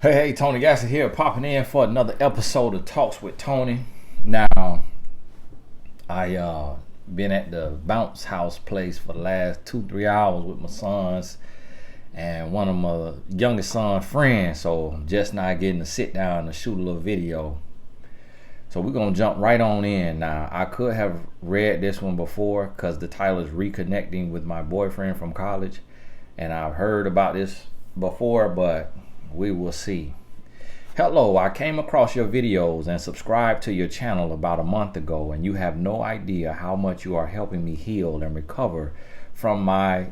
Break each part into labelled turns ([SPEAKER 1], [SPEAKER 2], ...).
[SPEAKER 1] Hey, Tony Gassett here, popping in for another episode of Talks with Tony. Now, I been at the bounce house place for the last 2-3 hours with my sons and one of my youngest son's friends. So I'm just not getting to sit down and shoot a little video. So we're gonna jump right on in. Now, I could have read this one before because the title is Reconnecting with My Boyfriend from College, and I've heard about this before, but we will see. Hello, I came across your videos and subscribed to your channel about a month ago, and you have no idea how much you are helping me heal and recover from my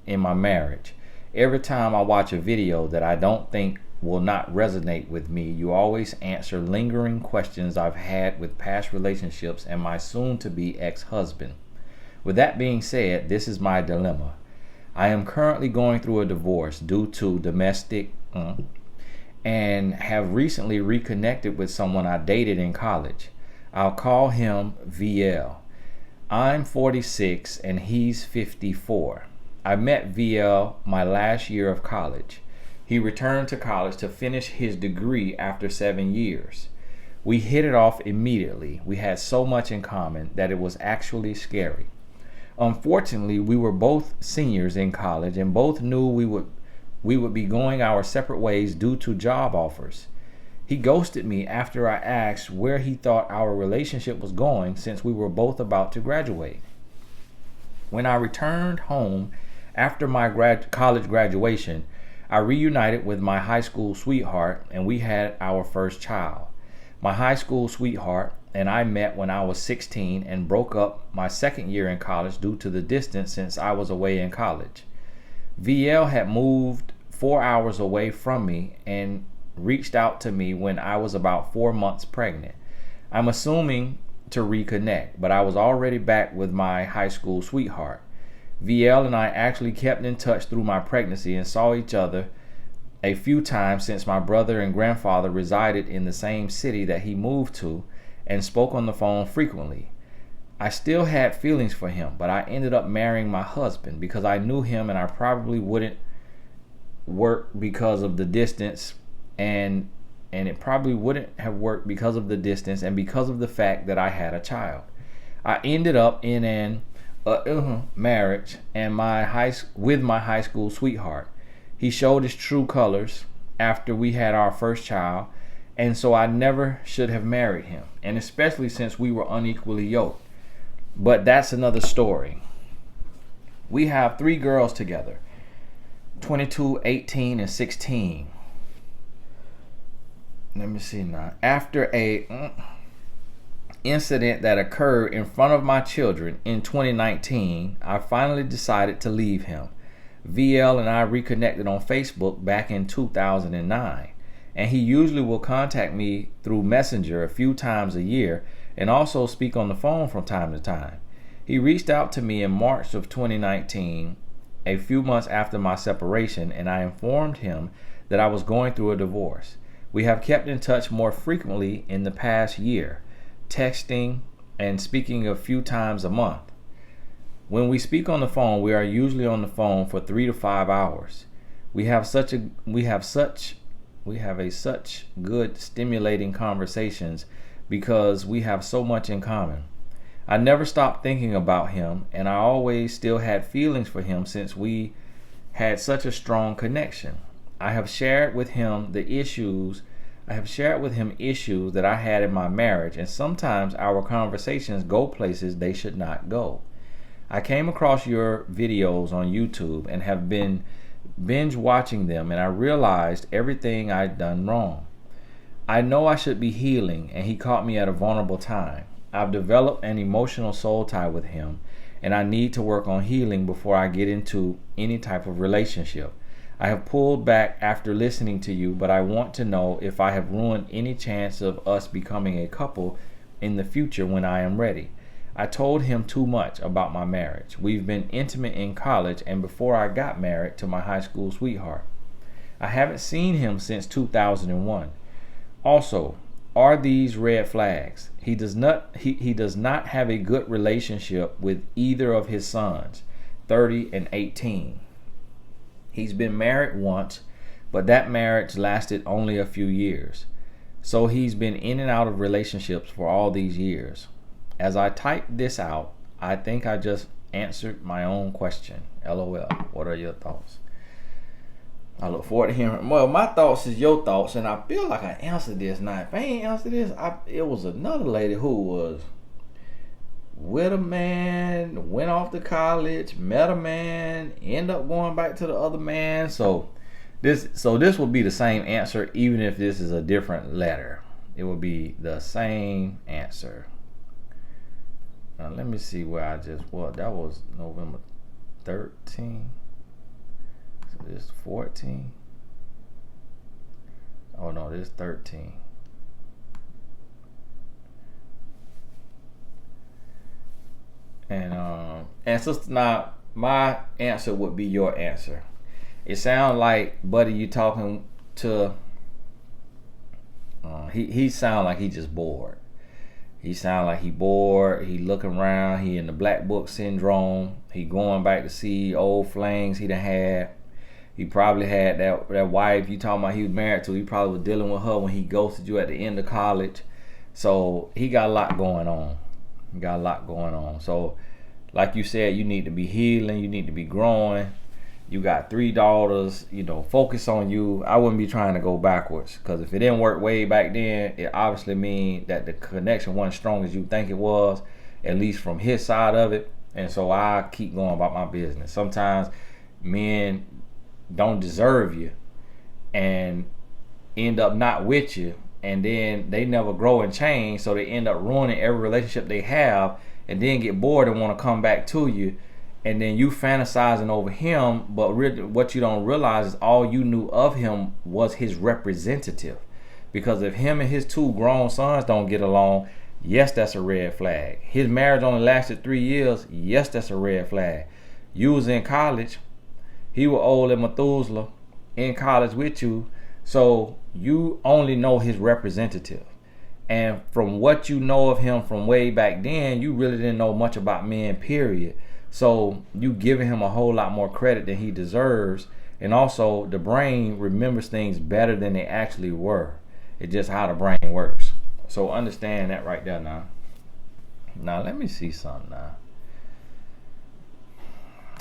[SPEAKER 1] marriage. Every time I watch a video that I don't think will not resonate with me, you always answer lingering questions I've had with past relationships and my soon-to-be ex-husband. With that being said, this is my dilemma. I am currently going through a divorce due to domestic and have recently reconnected with someone I dated in college. I'll call him VL. I'm 46 and he's 54. I met VL my last year of college. He returned to college to finish his degree after 7 years. We hit it off immediately. We had so much in common that it was actually scary. Unfortunately, we were both seniors in college and both knew we would be going our separate ways due to job offers. He ghosted me after I asked where he thought our relationship was going since we were both about to graduate. When I returned home after my college graduation, I reunited with my high school sweetheart and we had our first child. My high school sweetheart and I met when I was 16 and broke up my second year in college due to the distance since I was away in college. VL had moved 4 hours away from me and reached out to me when I was about 4 months pregnant. I'm assuming to reconnect, but I was already back with my high school sweetheart. VL and I actually kept in touch through my pregnancy and saw each other a few times since my brother and grandfather resided in the same city that he moved to and spoke on the phone frequently. I still had feelings for him, but I ended up marrying my husband because I knew him and I probably wouldn't work because of the distance and it probably wouldn't have worked because of the distance and because of the fact that I had a child. I ended up in an marriage and with my high school sweetheart. He showed his true colors after we had our first child, and so I never should have married him, and especially since we were unequally yoked. But that's another story. We have 3 girls together, 22, 18, and 16. Let me see now. After a incident that occurred in front of my children in 2019, I finally decided to leave him. VL and I reconnected on Facebook back in 2009, and he usually will contact me through Messenger a few times a year and also speak on the phone from time to time. He reached out to me in March of 2019, a few months after my separation, and I informed him that I was going through a divorce. We have kept in touch more frequently in the past year, texting and speaking a few times a month. When we speak on the phone, we are usually on the phone for 3 to 5 hours. We have such good stimulating conversations because we have so much in common. I never stopped thinking about him, and I always still had feelings for him since we had such a strong connection. I have shared with him issues that I had in my marriage, and sometimes our conversations go places they should not go. I came across your videos on YouTube and have been binge watching them, and I realized everything I'd done wrong. I know I should be healing, and he caught me at a vulnerable time. I've developed an emotional soul tie with him, and I need to work on healing before I get into any type of relationship. I have pulled back after listening to you, but I want to know if I have ruined any chance of us becoming a couple in the future when I am ready. I told him too much about my marriage. We've been intimate in college and before I got married to my high school sweetheart. I haven't seen him since 2001. Also, are these red flags? He does not have a good relationship with either of his sons, 30 and 18. He's been married once, but that marriage lasted only a few years. So he's been in and out of relationships for all these years. As I type this out, I think I just answered my own question. LOL. What are your thoughts? I look forward to hearing. Well, my thoughts is your thoughts, and I feel like I answered this. Now, if I ain't answered this, it was another lady who was with a man, went off to college, met a man, end up going back to the other man. So this will be the same answer, even if this is a different letter. It will be the same answer. Now let me see where I just was. That was November 13. So this 14. Oh no, this 13. And sister, now my answer would be your answer. It sounds like, buddy, you talking to. He sound like he just bored. He sound like he bored. He looking around. He in the black book syndrome. He going back to see old flings he done had. He probably had that wife you talking about he was married to. He probably was dealing with her when he ghosted you at the end of college. So he got a lot going on. So like you said, you need to be healing. You need to be growing. You got 3 daughters. Focus on you. I wouldn't be trying to go backwards, because if it didn't work way back then, it obviously means that the connection wasn't strong as you think it was, at least from his side of it. And so I keep going about my business. Sometimes men don't deserve you and end up not with you, and then they never grow and change, so they end up ruining every relationship they have, and then get bored and want to come back to you, and then you fantasizing over him. But really, what you don't realize is all you knew of him was his representative. Because if him and his 2 grown sons don't get along, yes, that's a red flag. His marriage only lasted 3 years, yes, that's a red flag. You was in college, he was old as Methuselah, in college with you, so you only know his representative. And from what you know of him from way back then, you really didn't know much about men, period. So you giving him a whole lot more credit than he deserves. And also, the brain remembers things better than they actually were. It's just how the brain works. So understand that right there now. Now let me see something now.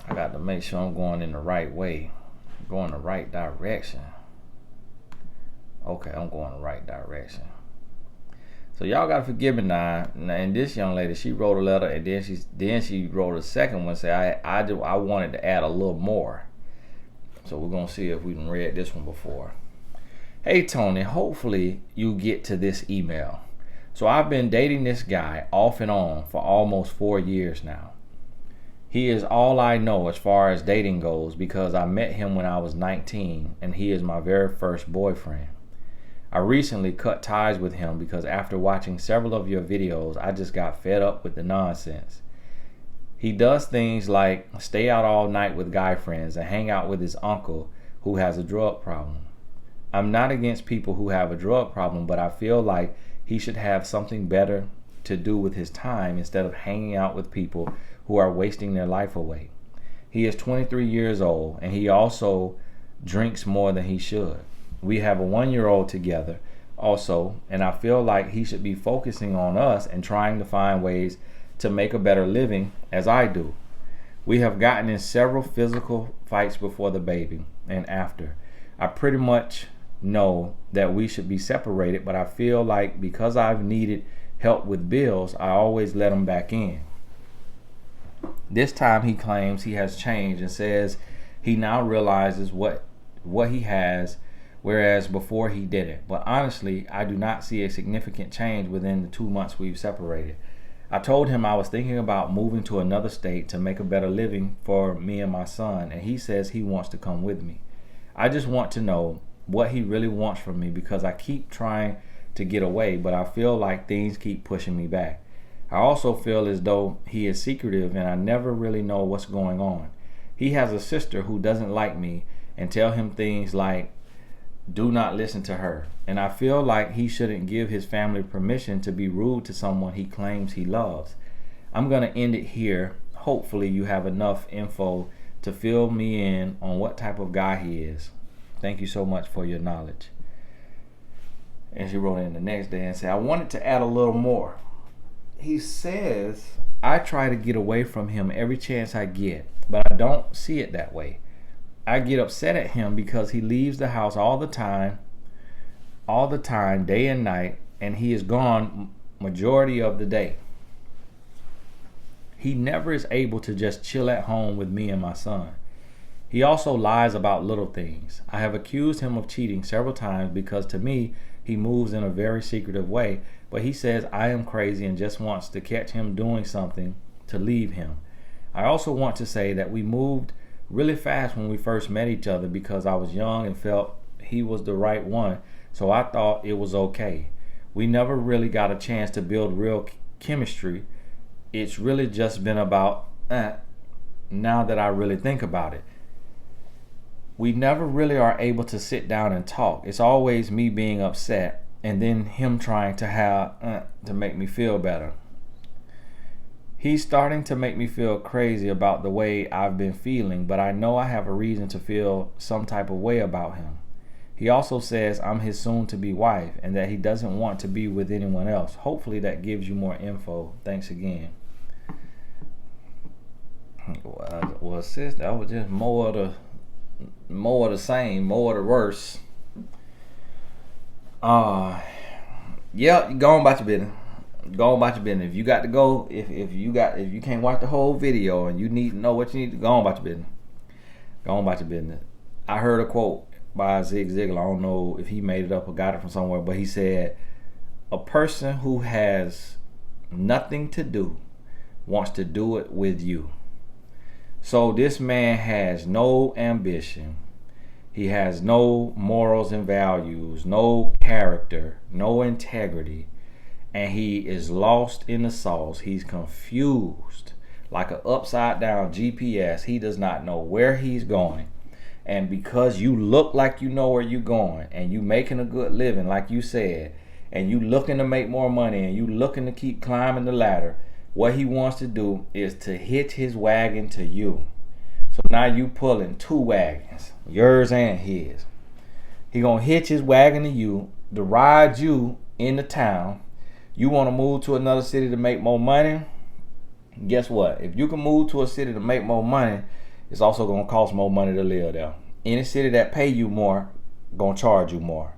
[SPEAKER 1] I got to make sure I'm going in the right way. Going the right direction. Okay, I'm going the right direction. So y'all gotta forgive me now. And this young lady, she wrote a letter, and then she wrote a second one. Say I wanted to add a little more. So we're gonna see if we can read this one before. Hey Tony, hopefully you get to this email. So I've been dating this guy off and on for almost 4 years now. He is all I know as far as dating goes, because I met him when I was 19, and he is my very first boyfriend. I recently cut ties with him because after watching several of your videos, I just got fed up with the nonsense. He does things like stay out all night with guy friends and hang out with his uncle who has a drug problem. I'm not against people who have a drug problem, but I feel like he should have something better to do with his time instead of hanging out with people who are wasting their life away. He is 23 years old, and he also drinks more than he should. We have a 1-year-old together also, and I feel like he should be focusing on us and trying to find ways to make a better living as I do. We have gotten in several physical fights before the baby and after. I pretty much know that we should be separated, but I feel like because I've needed help with bills, I always let him back in. This time he claims he has changed and says he now realizes what he has, whereas before he didn't. But honestly, I do not see a significant change within the 2 months we've separated. I told him I was thinking about moving to another state to make a better living for me and my son, and he says he wants to come with me. I just want to know what he really wants from me, because I keep trying to get away, but I feel like things keep pushing me back. I also feel as though he is secretive and I never really know what's going on. He has a sister who doesn't like me and tell him things like, do not listen to her. And I feel like he shouldn't give his family permission to be rude to someone he claims he loves. I'm going to end it here. Hopefully you have enough info to fill me in on what type of guy he is. Thank you so much for your knowledge. And she wrote in the next day and said, I wanted to add a little more. He says, I try to get away from him every chance I get, but I don't see it that way. I get upset at him because he leaves the house all the time, day and night, and he is gone majority of the day. He never is able to just chill at home with me and my son. He also lies about little things. I have accused him of cheating several times because to me, he moves in a very secretive way, but he says I am crazy and just wants to catch him doing something to leave him. I also want to say that we moved really fast when we first met each other because I was young and felt he was the right one, so I thought it was okay. We never really got a chance to build real chemistry. It's really just been about, now that I really think about it. We never really are able to sit down and talk. It's always me being upset and then him trying to make me feel better. He's starting to make me feel crazy about the way I've been feeling, but I know I have a reason to feel some type of way about him. He also says I'm his soon-to-be wife and that he doesn't want to be with anyone else. Hopefully that gives you more info. Thanks again. Well, sis, that was just more of the same, more of the worse. Yeah, go on about your business. Go on about your business. If you got to go, if you can't watch the whole video and you need to know what you need to, go on about your business. Go on about your business. I heard a quote by Zig Ziglar. I don't know if he made it up or got it from somewhere, but he said, a person who has nothing to do wants to do it with you. So this man has no ambition. He has no morals and values, no character, no integrity, and he is lost in the sauce. He's confused like an upside down GPS. He does not know where he's going. And because you look like you know where you're going and you making a good living, like you said, and you looking to make more money and you looking to keep climbing the ladder, what he wants to do is to hitch his wagon to you. So now you pulling two wagons, yours and his. He gonna hitch his wagon to you to ride you into town. You want to move to another city to make more money? Guess what? If you can move to a city to make more money, it's also gonna cost more money to live there. Any city that pay you more, gonna charge you more.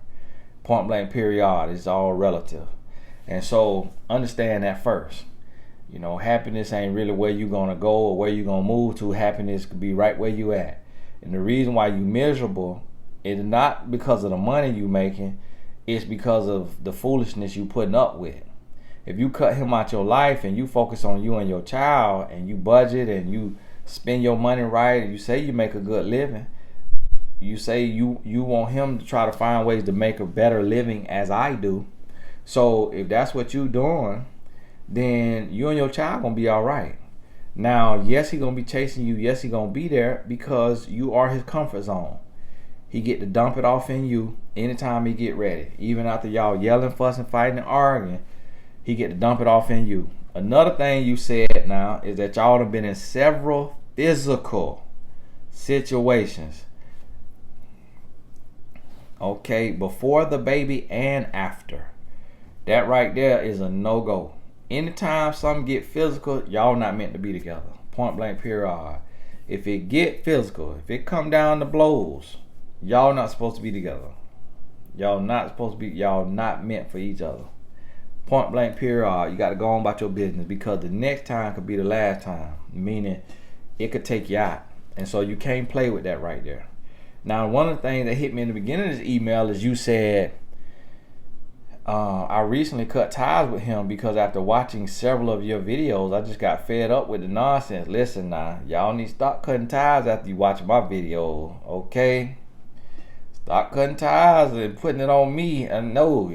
[SPEAKER 1] Point blank period. It's all relative. And so understand that first. You know, happiness ain't really where you gonna go or where you gonna move to. Happiness could be right where you at. And the reason why you miserable is not because of the money you making, it's because of the foolishness you putting up with. If you cut him out your life and you focus on you and your child and you budget and you spend your money right, and you say you make a good living, you say you want him to try to find ways to make a better living as I do. So if that's what you doing, then you and your child gonna be all right. Now, yes, he gonna be chasing you. Yes, he gonna be there because you are his comfort zone. He get to dump it off in you anytime he get ready. Even after y'all yelling, fussing, fighting, and arguing, he get to dump it off in you. Another thing you said now is that y'all have been in several physical situations. Okay, before the baby and after. That right there is a no-go. Anytime something get physical, y'all not meant to be together. Point blank period. If it get physical, if it come down to blows, y'all not supposed to be together. Y'all not meant for each other. Point blank period. You got to go on about your business because the next time could be the last time. Meaning it could take you out. And so you can't play with that right there. Now, one of the things that hit me in the beginning of this email is you said, I recently cut ties with him because after watching several of your videos, I just got fed up with the nonsense. Listen now, y'all need to stop cutting ties after you watch my video, okay? Stop cutting ties and putting it on me. And no,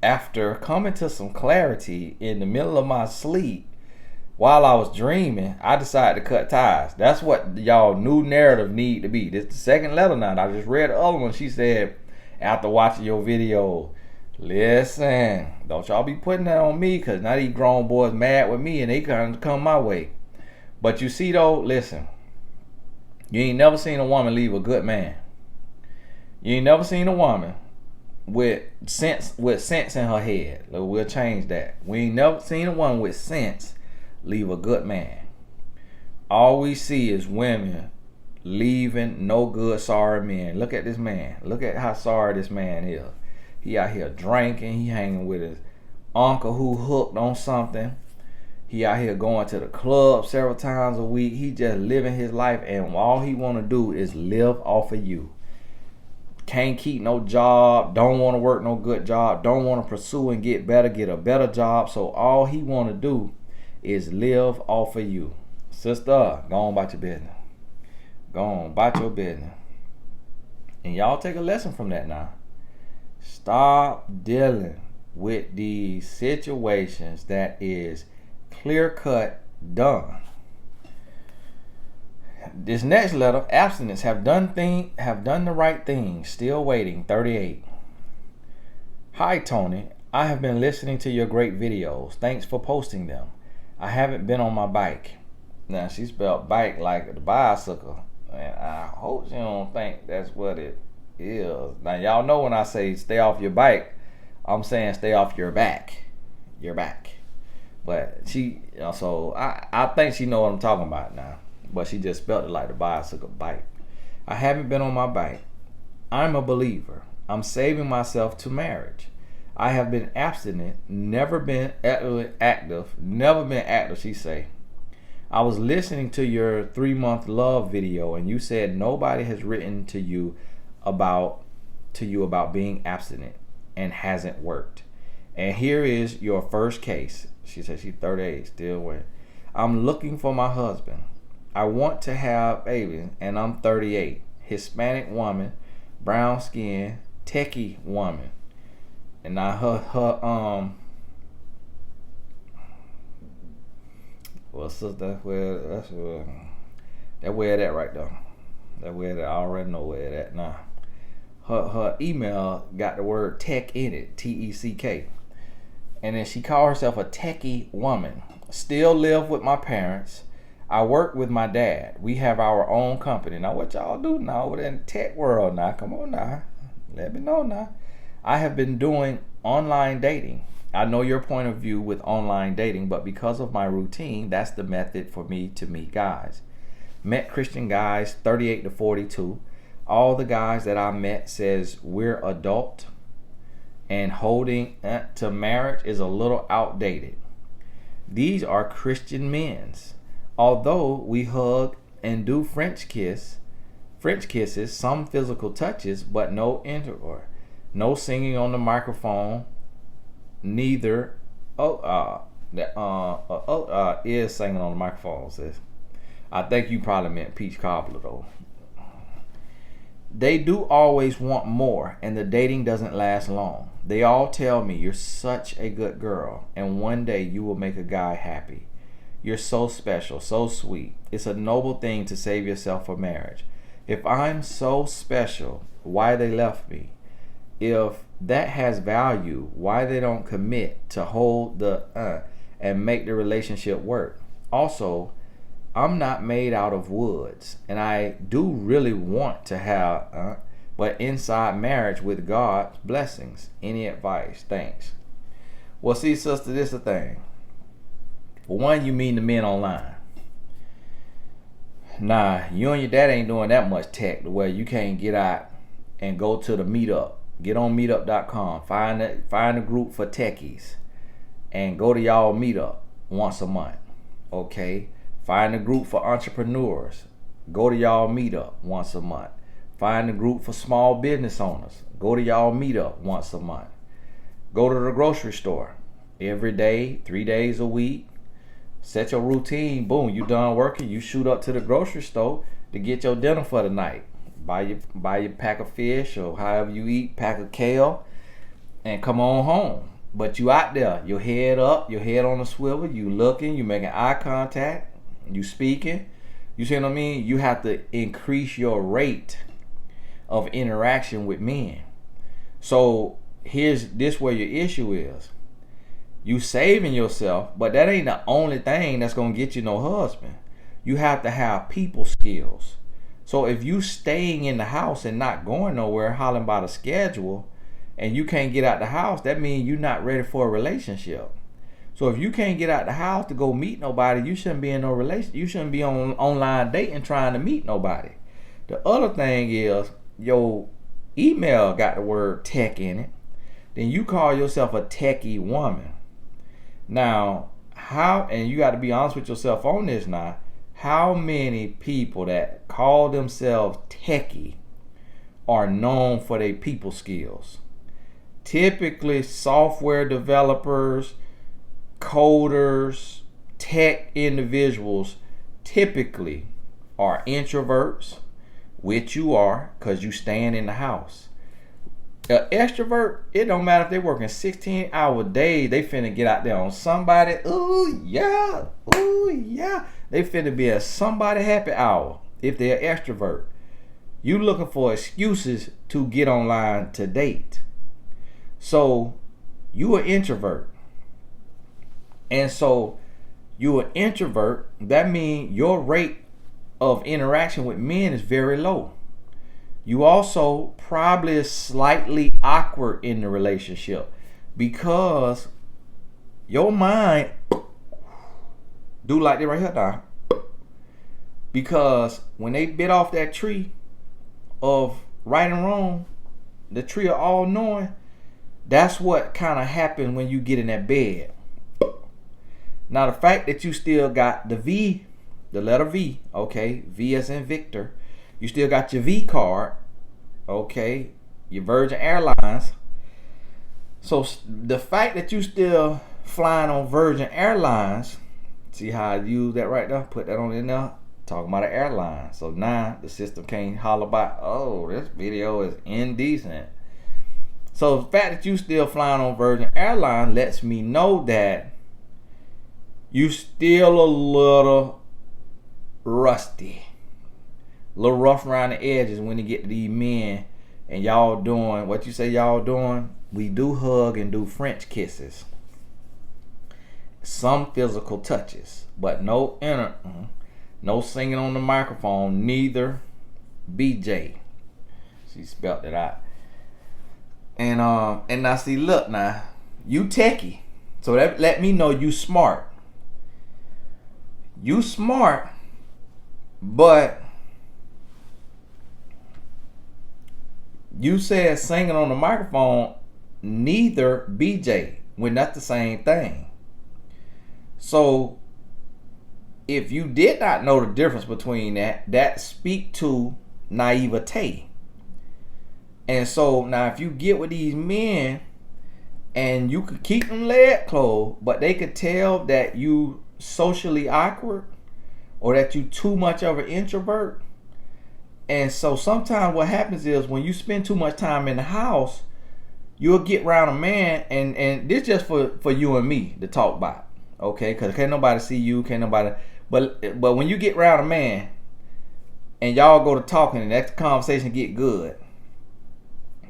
[SPEAKER 1] after coming to some clarity in the middle of my sleep while I was dreaming, I decided to cut ties. That's what y'all new narrative need to be. This is the second letter now. I just read the other one. She said, after watching your video, listen, don't y'all be putting that on me because now these grown boys mad with me and they gonna come my way. But you see though, listen, You ain't never seen a woman leave a good man. You ain't never seen a woman with sense in her head. Look, we'll change that. We ain't never seen a woman with sense leave a good man. All we see is women leaving no good, sorry men. Look at this man. Look at how sorry this man is. He out here drinking. He hanging with his uncle who hooked on something. He out here going to the club several times a week. He just living his life, and all he want to do is live off of you. Can't keep no job. Don't want to work no good job. Don't want to pursue and get a better job. So all he want to do is live off of you. Sister, go on about your business. Go on about your business. And y'all take a lesson from that now. Stop dealing with these situations that is clear cut done. This next letter, abstinence, have done the right thing, still waiting, 38. Hi Tony, I have been listening to your great videos. Thanks for posting them. I haven't been on my bike. Now she spelled bike like the bicycle, and I hope you don't think that's what it is. Now y'all know when I say stay off your bike, I'm saying stay off your back. Your back. But she, so I think she know what I'm talking about now. But she just spelled it like the bicycle, bike. I haven't been on my bike. I'm a believer. I'm saving myself to marriage. I have been abstinent, never been active, she say. I was listening to your 3-month love video, and you said nobody has written to you about being abstinent and hasn't worked. And here is your first case. She said she's 38, still waiting. I'm looking for my husband. I want to have babies, and I'm 38. Hispanic woman, brown skin, techie woman. And now her well, sister, that's where that right there. That where that, I already know where that now. Her email got the word tech in it, TECK. And then she called herself a techie woman. Still live with my parents. I work with my dad. We have our own company. Now what y'all do now within the tech world now? Come on now. Let me know now. I have been doing online dating. I know your point of view with online dating, but because of my routine, that's the method for me to meet guys. Met Christian guys 38 to 42. All the guys that I met says we're adult and holding to marriage is a little outdated. These are Christian men's. Although we hug and do French kisses, some physical touches, but no intercourse, no singing on the microphone. Neither is singing on the microphone. Sis. I think you probably meant peach cobbler though. They do always want more, and the dating doesn't last long. They all tell me you're such a good girl, and one day you will make a guy happy. You're so special, so sweet. It's a noble thing to save yourself for marriage. If I'm so special, why they left me? If that has value, why they don't commit to hold the and make the relationship work? Also, I'm not made out of woods, and I do really want to have but inside marriage with God's blessings. Any advice? Thanks. Well, see, sister, this is the thing. For one, you mean the men online. Nah, you and your dad ain't doing that much tech to where you can't get out and go to the meetup. Get on meetup.com. Find a group for techies and go to y'all meetup once a month. Okay? Find a group for entrepreneurs. Go to y'all meetup once a month. Find a group for small business owners. Go to y'all meetup once a month. Go to the grocery store every day, 3 days a week. Set your routine. Boom, you done working. You shoot up to the grocery store to get your dinner for the night. Buy your pack of fish or however you eat, pack of kale, and come on home. But you out there, your head up, your head on a swivel. You looking, you making eye contact, you speaking. You see what I mean? You have to increase your rate of interaction with men. So here's this where your issue is. You saving yourself, but that ain't the only thing that's gonna get you no husband. You have to have people skills. So if you staying in the house and not going nowhere, hollering about a schedule, and you can't get out the house, that means you're not ready for a relationship. So if you can't get out the house to go meet nobody, you shouldn't be in no relation. You shouldn't be on online dating trying to meet nobody. The other thing is your email got the word tech in it. Then you call yourself a techie woman. Now, how, and you got to be honest with yourself on this now, how many people that call themselves techie are known for their people skills? Typically software developers, coders, tech individuals typically are introverts, which you are because you stand in the house. An extrovert, it don't matter if they're working 16-hour days, they finna get out there on somebody. Ooh yeah. They finna be a somebody happy hour if they're an extrovert. You looking for excuses to get online to date. So you an introvert. And so you an introvert, that means your rate of interaction with men is very low. You also probably is slightly awkward in the relationship because your mind do like this right here now. Because when they bit off that tree of right and wrong, the tree of all knowing, that's what kind of happens when you get in that bed. Now the fact that you still got the V, the letter V, okay, V as in Victor, you still got your V card, okay, your Virgin Airlines. So the fact that you still flying on Virgin Airlines, see how I use that right there, put that on in there, talking about an airline. So now the system can't holler about, oh, this video is indecent. So the fact that you still flying on Virgin Airlines lets me know that you still a little rusty, a little rough around the edges when you get to these men and y'all doing what you say y'all doing. We do hug and do French kisses, some physical touches, but no no singing on the microphone, neither BJ. She spelled it out. And now see, look now, you techie, so that let me know you smart. You smart, but you said singing on the microphone, neither BJ, when that's the same thing. So if you did not know the difference between that speak to naivete. And so now if you get with these men and you could keep them leg closed, but they could tell that you socially awkward or that you too much of an introvert. And so sometimes what happens is when you spend too much time in the house, you'll get around a man, and this just for you and me to talk about, okay? Because can't nobody see you, can't nobody. But when you get around a man and y'all go to talking and that conversation get good,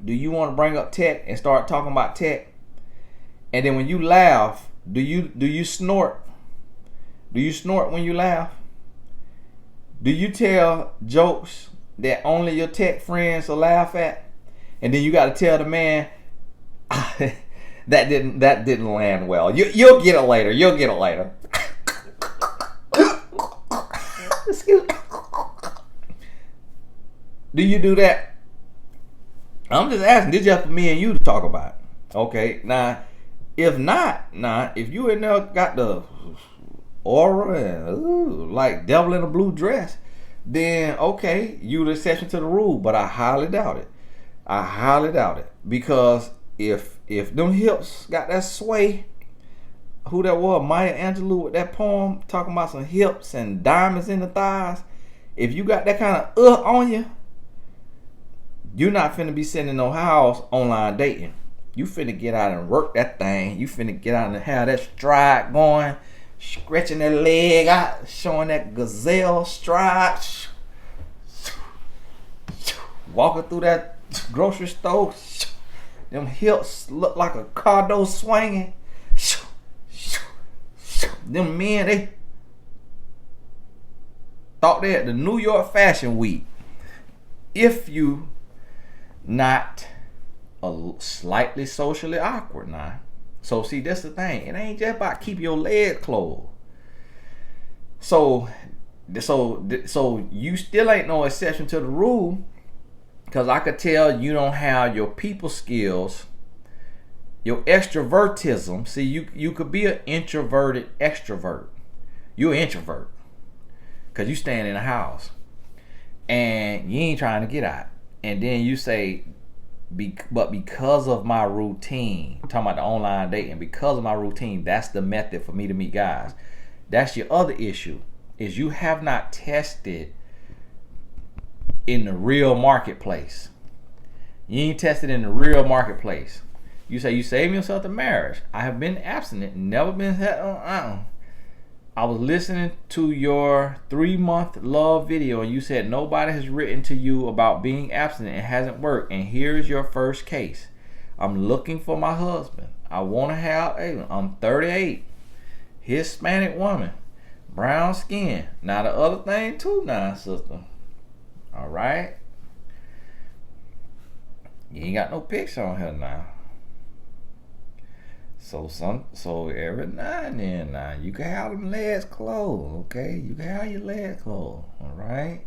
[SPEAKER 1] do you want to bring up tech and start talking about tech? And then when you laugh, do you snort? Do you snort when you laugh? Do you tell jokes that only your tech friends will laugh at? And then you got to tell the man that didn't land well. You'll get it later. You'll get it later. Excuse me. Do you do that? I'm just asking. This is just for me and you to talk about. Okay. Now, if not, if you in there got the aura and like devil in a blue dress, then okay, you the exception to the rule. But I highly doubt it. Because if them hips got that sway, who that was, Maya Angelou with that poem talking about some hips and diamonds in the thighs. If you got that kind of on you, you're not finna be sitting in no house online dating. You finna get out and work that thing. You finna get out and have that stride going, stretching that leg out, showing that gazelle stride, walking through that grocery store. Them hips look like a cardo swinging. Them men, they thought they had the New York Fashion Week. if you not slightly socially awkward now. So see, that's the thing. It ain't just about keep your legs closed. So you still ain't no exception to the rule, because I could tell you don't have your people skills, your extrovertism. See, you could be an introverted extrovert. You're an introvert because you stand in a house and you ain't trying to get out. And then you say, but because of my routine, talking about the online dating, because of my routine, that's the method for me to meet guys. That's your other issue, is you have not tested in the real marketplace. You ain't tested in the real marketplace. You say you saving yourself to marriage. I have been abstinent, never been I was listening to your 3-month love video, and you said nobody has written to you about being abstinent. It hasn't worked. And here's your first case. I'm looking for my husband. I want to have I'm 38. Hispanic woman. Brown skin. Now the other thing too now, sister. All right. You ain't got no picture on her now. So every now and then now, you can have them legs closed, okay? You can have your legs closed, all right?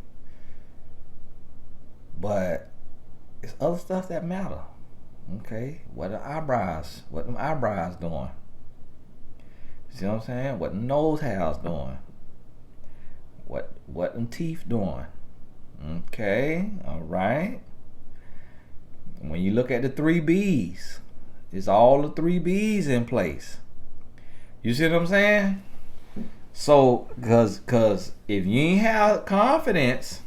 [SPEAKER 1] But it's other stuff that matter, okay? What them eyebrows doing? See what I'm saying? What the nose hairs doing? What them teeth doing? Okay, all right? When you look at the 3 B's, it's all the 3 B's in place. You see what I'm saying? So, cause if you ain't have confidence,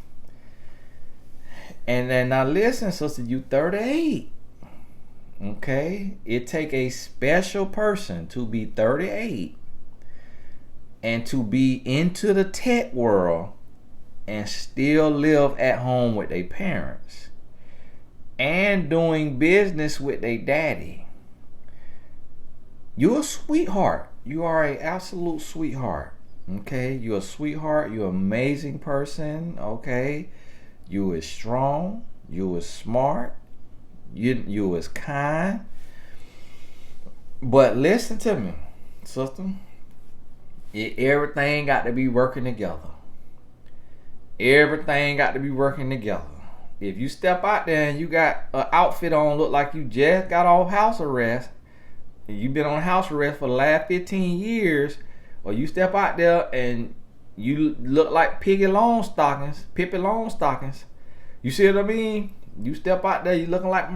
[SPEAKER 1] and then now listen, sister, you 38. Okay? It take a special person to be 38 and to be into the tech world and still live at home with their parents and doing business with their daddy. You're a sweetheart. You are an absolute sweetheart. Okay? You're a sweetheart. You're an amazing person. Okay? You is strong. You is smart. You is kind. But listen to me, sister. Everything got to be working together. Everything got to be working together. If you step out there and you got an outfit on, look like you just got off house arrest, you've been on house arrest for the last 15 years, or you step out there and you look like Pippi Longstockings, you see what I mean? You step out there, you looking like,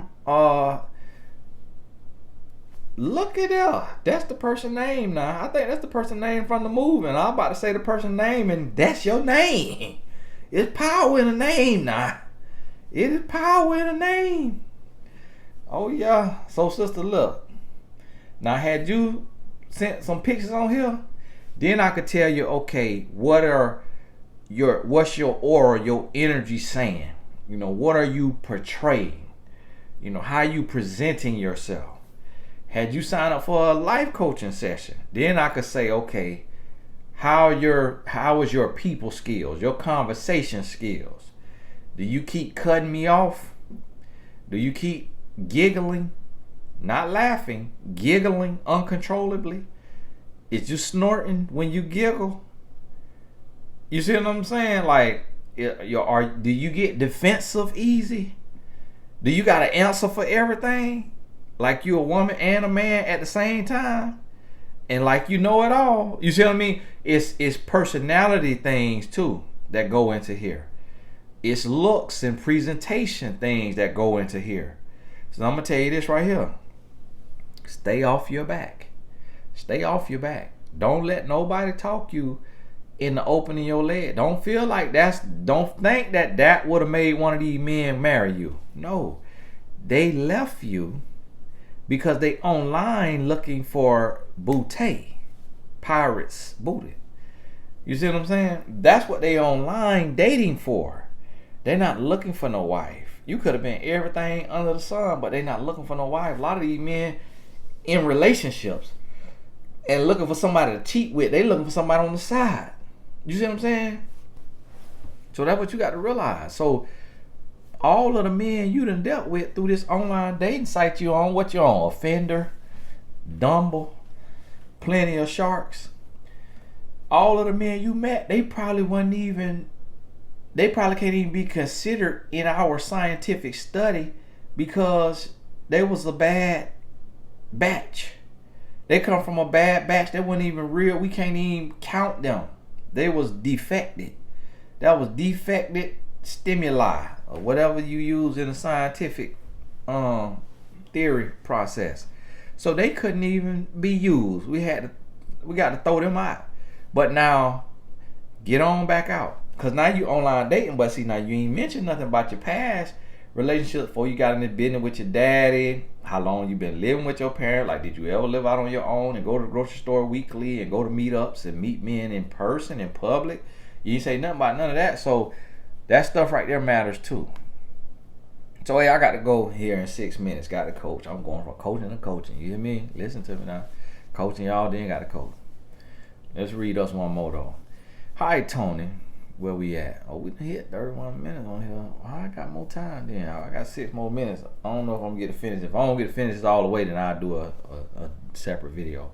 [SPEAKER 1] look at that. That's the person name now. I think that's the person name from the movie, and I'm about to say the person name, and that's your name. It's power in the name now. It is power in the name. Oh yeah. So sister, look. Now, had you sent some pictures on here, then I could tell you, okay, what's your aura, your energy saying? You know, what are you portraying? You know, how are you presenting yourself? Had you signed up for a life coaching session, then I could say, okay, how is your people skills, your conversation skills? Do you keep cutting me off? Do you keep giggling? Not laughing, giggling uncontrollably. Is you snorting when you giggle? You see what I'm saying? Like, do you get defensive easy? Do you got an answer for everything? Like you a woman and a man at the same time? And like you know it all? You see what I mean? It's personality things too that go into here. It's looks and presentation things that go into here. So I'm going to tell you this right here. Stay off your back. Stay off your back. Don't let nobody talk you in the opening of your leg. Don't feel like don't think that would have made one of these men marry you. No. They left you because they online looking for booty. Pirates booty. You see what I'm saying? That's what they online dating for. They're not looking for no wife. You could have been everything under the sun, but they're not looking for no wife. A lot of these men in relationships and looking for somebody to cheat with, they looking for somebody on the side. You see what I'm saying? So that's what you got to realize. So all of the men you done dealt with through this online dating site you on, what you on? Offender, Dumble, Plenty of Sharks. All of the men you met, they probably can't even be considered in our scientific study because they was a bad batch. They come from a bad batch. They weren't even real. We can't even count them. They was defected. That was defected stimuli or whatever you use in the scientific theory process. So they couldn't even be used. We got to throw them out. But now, get on back out. Because now you online dating, but see, now you ain't mentioned nothing about your past relationships before you got in the business with your daddy, how long you been living with your parents, like did you ever live out on your own and go to the grocery store weekly and go to meetups and meet men in person, in public. You ain't say nothing about none of that. So that stuff right there matters too. So hey, I got to go here in 6 minutes. Got to coach. I'm going from coaching to coaching. You hear me? Listen to me now. Coaching y'all, then got to coach. Let's read us one more though. Hi Tony, where we at? Oh, we done hit 31 minutes on here. Oh, I got more time then. I got 6 more minutes. I don't know if I'm gonna get to finish. If I don't get to finish this all the way, then I'll do a separate video.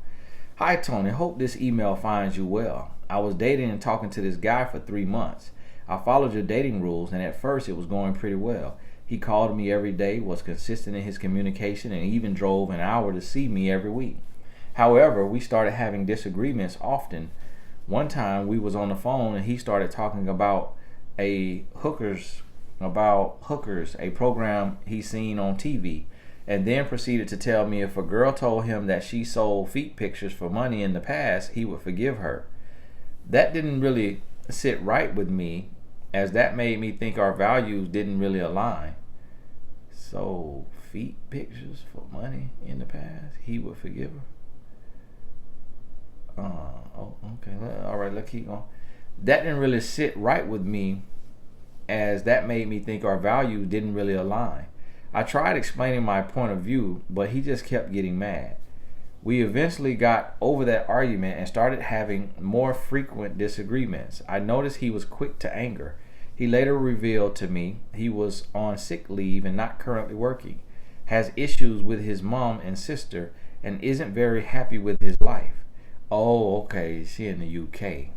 [SPEAKER 1] Hi Tony, hope this email finds you well. I was dating and talking to this guy for 3 months. I followed your dating rules and at first it was going pretty well. He called me every day, was consistent in his communication, and even drove an hour to see me every week. However, we started having disagreements often. One time we was on the phone and he started talking about hookers, a program he seen on TV, and then proceeded to tell me if a girl told him that she sold feet pictures for money in the past, he would forgive her. That didn't really sit right with me, as that made me think our values didn't really align. So, feet pictures for money in the past, he would forgive her. Okay. All right, let's keep going. That didn't really sit right with me, as that made me think our values didn't really align. I tried explaining my point of view, but he just kept getting mad. We eventually got over that argument and started having more frequent disagreements. I noticed he was quick to anger. He later revealed to me he was on sick leave and not currently working, has issues with his mom and sister, and isn't very happy with his life. Oh, okay, she in the UK.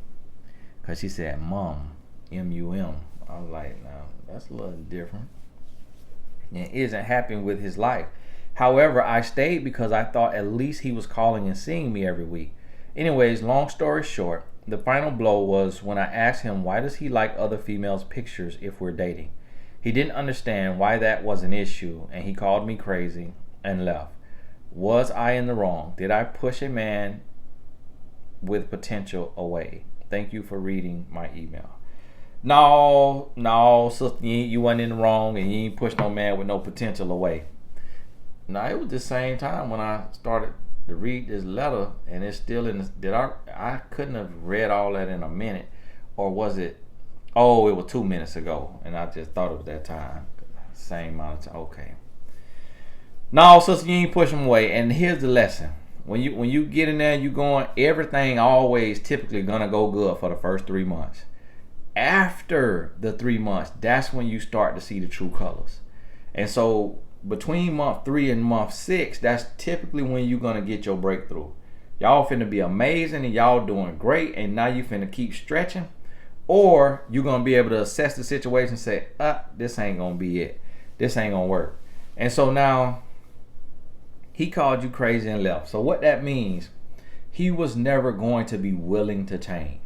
[SPEAKER 1] Because she said mom, M-U-M. I was like, no, that's a little different. And isn't happy with his life. However, I stayed because I thought at least he was calling and seeing me every week. Anyways, long story short, the final blow was when I asked him why does he like other females' pictures if we're dating. He didn't understand why that was an issue, and he called me crazy and left. Was I in the wrong? Did I push a man with potential away? Thank you for reading my email. No, sister, you wasn't in the wrong, and you ain't pushed no man with no potential away. Now, it was the same time when I started to read this letter, and it's still in I couldn't have read all that in a minute, or was it? Oh, it was 2 minutes ago, and I just thought it was that time. Same amount of time. Okay. No, sister, you ain't push them away. And here's the lesson: when you get in there, you going, everything always typically gonna go good for the first 3 months. After the 3 months, that's when you start to see the true colors. And so between month 3 and month 6, that's typically when you're gonna get your breakthrough. Y'all finna be amazing and y'all doing great, and now you finna keep stretching, or you're gonna be able to assess the situation and say, this ain't gonna be it. This ain't gonna work. And so now he called you crazy and left. So what that means, he was never going to be willing to change.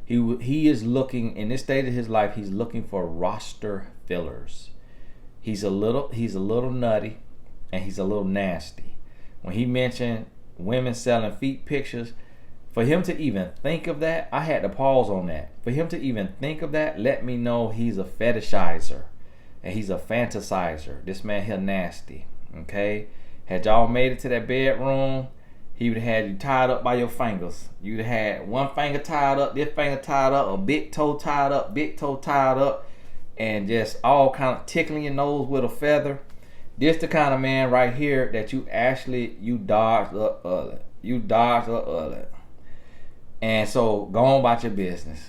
[SPEAKER 1] He is looking, in this stage of his life, he's looking for roster fillers. He's a little nutty, and he's a little nasty. When he mentioned women selling feet pictures, for him to even think of that, I had to pause on that. For him to even think of that, let me know he's a fetishizer and he's a fantasizer. This man here nasty. Okay? Had y'all made it to that bedroom, he would have had you tied up by your fingers. You'd have had one finger tied up, this finger tied up, a big toe tied up, and just all kind of tickling your nose with a feather. This the kind of man right here that you dodged up early. You dodged up early. And so go on about your business.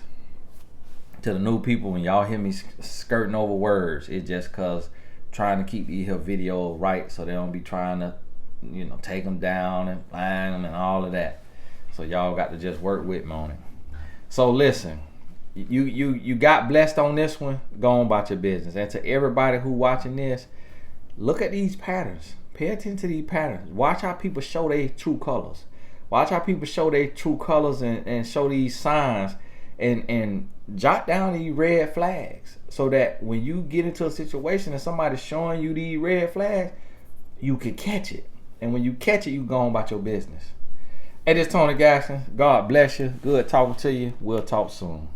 [SPEAKER 1] To the new people, when y'all hear me skirting over words, it's just cause trying to keep these here videos right, so they don't be trying to, take them down and find them and all of that. So y'all got to just work with me on it. So listen, you got blessed on this one. Go on about your business. And to everybody who watching this, look at these patterns. Pay attention to these patterns. Watch how people show their true colors. Watch how people show their true colors and show these signs, and jot down these red flags, so that when you get into a situation and somebody's showing you these red flags, you can catch it. And when you catch it, you go on about your business. Hey, this is Tony Gaston. God bless you. Good talking to you. We'll talk soon.